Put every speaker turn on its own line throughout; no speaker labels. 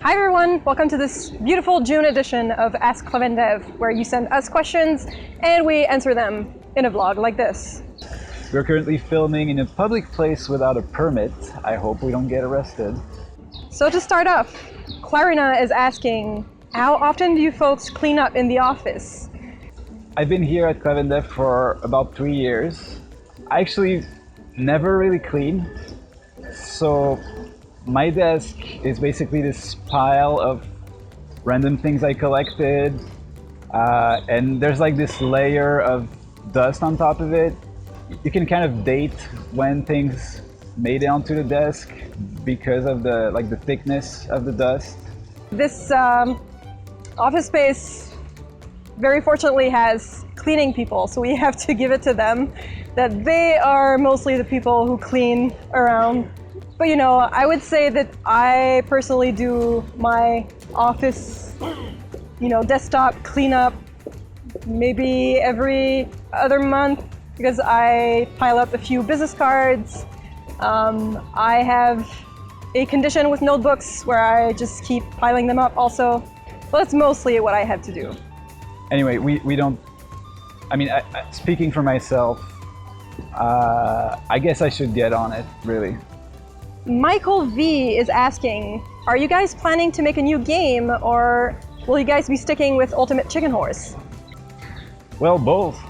Hi everyone, welcome to this beautiful June edition of Ask Clever Endeavour, where you send us questions and we answer them in a vlog like this.
We're currently filming in a public place without a permit. I hope we don't get arrested.
So to start off, Clarina is asking, how often do you folks clean up in the office?
I've been here at Clever Endeavour for about 3 years. I actually never really clean. So my desk is basically this pile of random things I collected, and there's like this layer of dust on top of it. You can kind of date when things made it onto the desk because of the thickness of the dust.
This office space very fortunately has cleaning people, so we have to give it to them that they are mostly the people who clean around. But you know, I would say that I personally do my office, desktop cleanup maybe every other month because I pile up a few business cards. I have a condition with notebooks where I just keep piling them up also. But that's mostly what I have to do.
Anyway, we don't, speaking for myself, I guess I should get on it, really.
Michael V is asking, are you guys planning to make a new game, or will you guys be sticking with Ultimate Chicken Horse?
Well, both.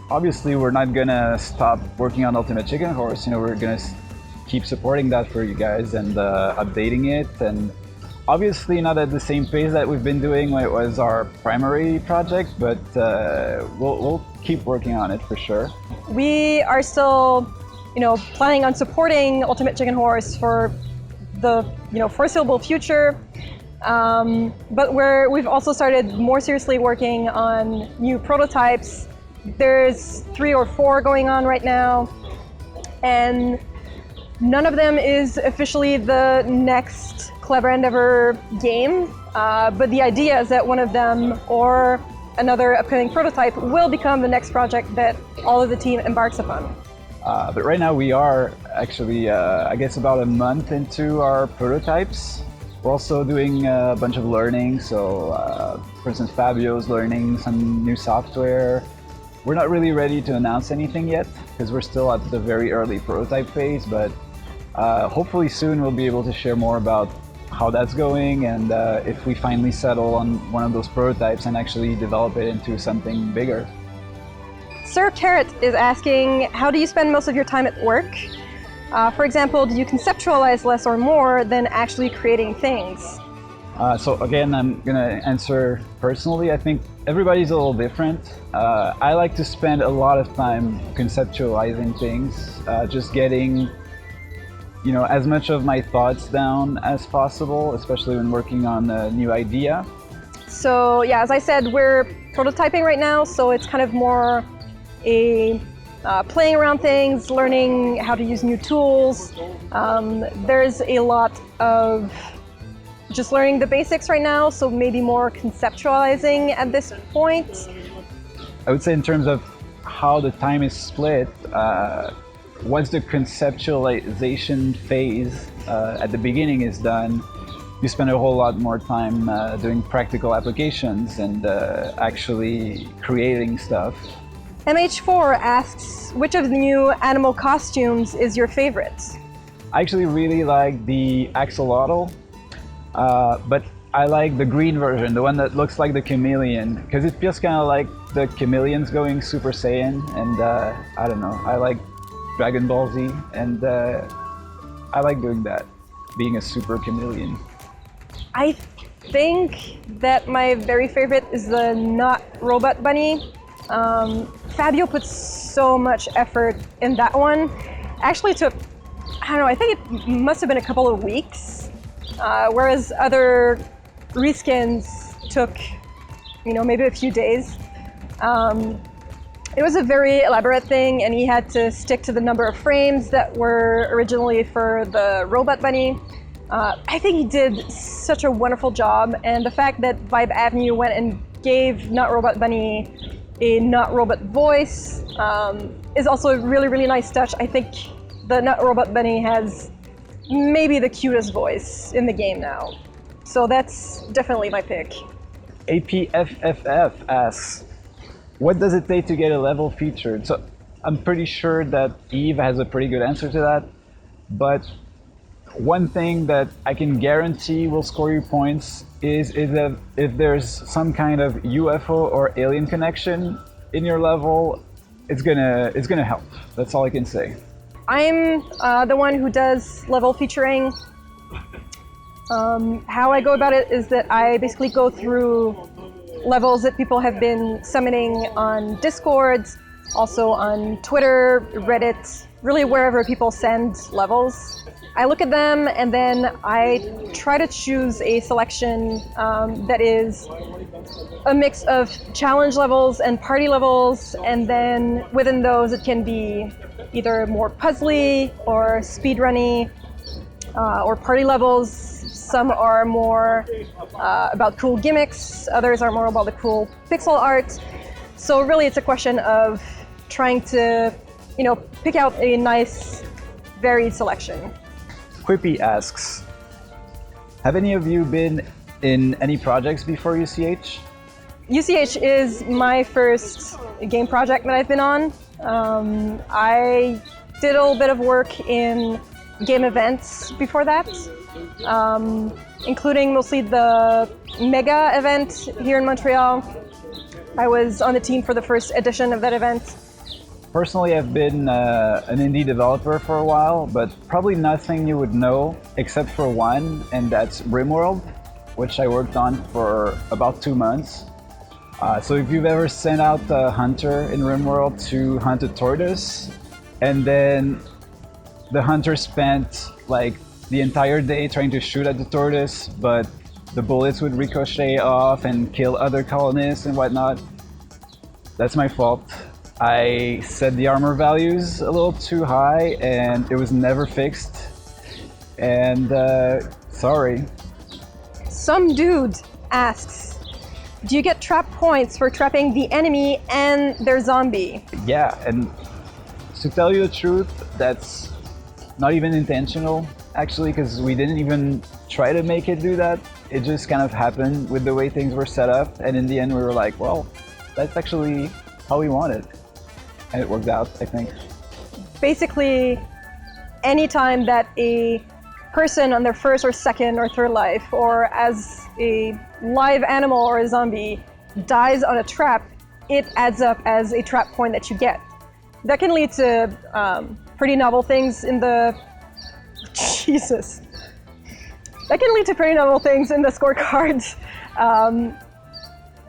Obviously, we're not gonna stop working on Ultimate Chicken Horse. We're gonna keep supporting that for you guys and updating it. And obviously not at the same pace that we've been doing when it was our primary project, but we'll keep working on it for sure.
We are still planning on supporting Ultimate Chicken Horse for the foreseeable future, but we've also started more seriously working on new prototypes. There's 3 or 4 going on right now, and none of them is officially the next Clever Endeavour game, but the idea is that one of them or another upcoming prototype will become the next project that all of the team embarks upon.
But right now we are actually, I guess, about a month into our prototypes. We're also doing a bunch of learning. So, for instance, Fabio's learning some new software. We're not really ready to announce anything yet because we're still at the very early prototype phase, but hopefully soon we'll be able to share more about how that's going and if we finally settle on one of those prototypes and actually develop it into something bigger.
Sir Carrot is asking, how do you spend most of your time at work? For example, do you conceptualize less or more than actually creating things?
So again, I'm gonna answer personally. I think everybody's a little different. I like to spend a lot of time conceptualizing things, just getting as much of my thoughts down as possible, especially when working on a new idea.
So yeah, as I said, we're prototyping right now, so it's kind of more playing around things, learning how to use new tools. There's a lot of just learning the basics right now, so maybe more conceptualizing at this point.
I would say in terms of how the time is split, once the conceptualization phase at the beginning is done, you spend a whole lot more time doing practical applications and actually creating stuff.
MH4 asks, which of the new animal costumes is your favorite?
I actually really like the axolotl, but I like the green version, the one that looks like the chameleon, because it feels kind of like the chameleon's going Super Saiyan, and I don't know, I like Dragon Ball Z, and I like doing that, being a super chameleon.
I think that my very favorite is the not robot bunny. Fabio puts so much effort in that one. Actually took, I think it must have been a couple of weeks, whereas other reskins took, maybe a few days. It was a very elaborate thing, and he had to stick to the number of frames that were originally for the robot bunny. I think he did such a wonderful job, and the fact that Vibe Avenue went and gave Not Robot Bunny a Not Robot voice is also a really, really nice touch. I think the Not Robot Bunny has maybe the cutest voice in the game now. So that's definitely my pick.
APFFF asks, what does it take to get a level featured? So I'm pretty sure that Eve has a pretty good answer to that, but one thing that I can guarantee will score you points is that if there's some kind of UFO or alien connection in your level, it's gonna help. That's all I can say.
I'm the one who does level featuring. How I go about it is that I basically go through levels that people have been summoning on Discord, also on Twitter, Reddit, really wherever people send levels. I look at them and then I try to choose a selection that is a mix of challenge levels and party levels, and then within those it can be either more puzzly or speedrunny or party levels. Some are more about cool gimmicks, others are more about the cool pixel art. So really it's a question of trying to, pick out a nice, varied selection.
Quippy asks, have any of you been in any projects before UCH?
UCH is my first game project that I've been on. I did a little bit of work in game events before that, including mostly the Mega event here in Montreal. I was on the team for the first edition of that event.
Personally, I've been an indie developer for a while, but probably nothing you would know except for one, and that's RimWorld, which I worked on for about 2 months. So if you've ever sent out a hunter in RimWorld to hunt a tortoise, and then the hunter spent like the entire day trying to shoot at the tortoise, but the bullets would ricochet off and kill other colonists and whatnot, that's my fault. I set the armor values a little too high and it was never fixed. And sorry.
Some dude asks, do you get trap points for trapping the enemy and their zombie?
Yeah, and to tell you the truth, that's not even intentional, actually, because we didn't even try to make it do that. It just kind of happened with the way things were set up, and in the end we were like, well, that's actually how we want it. And it worked out, I think.
Basically, anytime that a person on their first or second or third life, or as a live animal or a zombie, dies on a trap, it adds up as a trap point that you get. That can lead to pretty novel things in the... Jesus. That can lead to pretty novel things in the scorecard.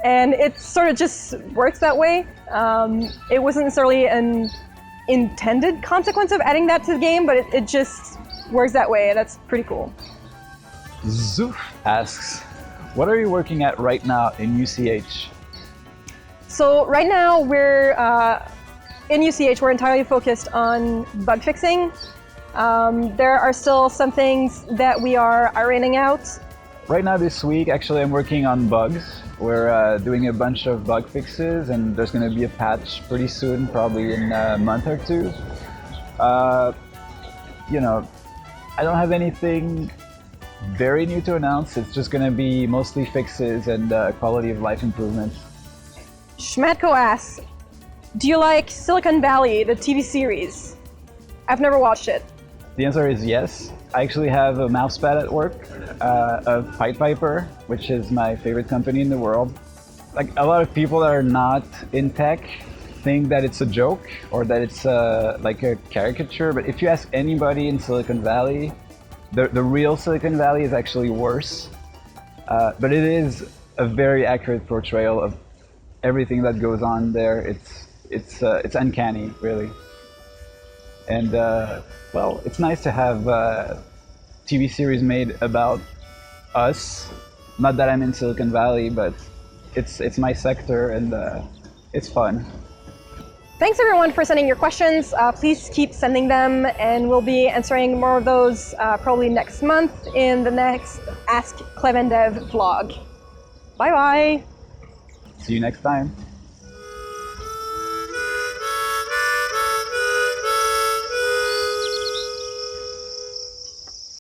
And it sort of just works that way. It wasn't necessarily an intended consequence of adding that to the game, but it just works that way, and that's pretty cool.
Zoof asks, what are you working at right now in UCH?
So right now we're in UCH, we're entirely focused on bug fixing. There are still some things that we are ironing out.
Right now this week, actually, I'm working on bugs. We're doing a bunch of bug fixes, and there's going to be a patch pretty soon, probably in a month or two. I don't have anything very new to announce. It's just going to be mostly fixes and quality of life improvements.
Schmatko asks, do you like Silicon Valley, the TV series? I've never watched it.
The answer is yes. I actually have a mousepad at work of Pied Piper, which is my favorite company in the world. Like, a lot of people that are not in tech think that it's a joke or that it's like a caricature, but if you ask anybody in Silicon Valley, the real Silicon Valley is actually worse. But it is a very accurate portrayal of everything that goes on there. It's uncanny, really. And well, it's nice to have TV series made about us. Not that I'm in Silicon Valley, but it's my sector, and it's fun.
Thanks everyone for sending your questions. Please keep sending them, and we'll be answering more of those probably next month in the next Ask Clever Endeavour vlog. Bye bye.
See you next time.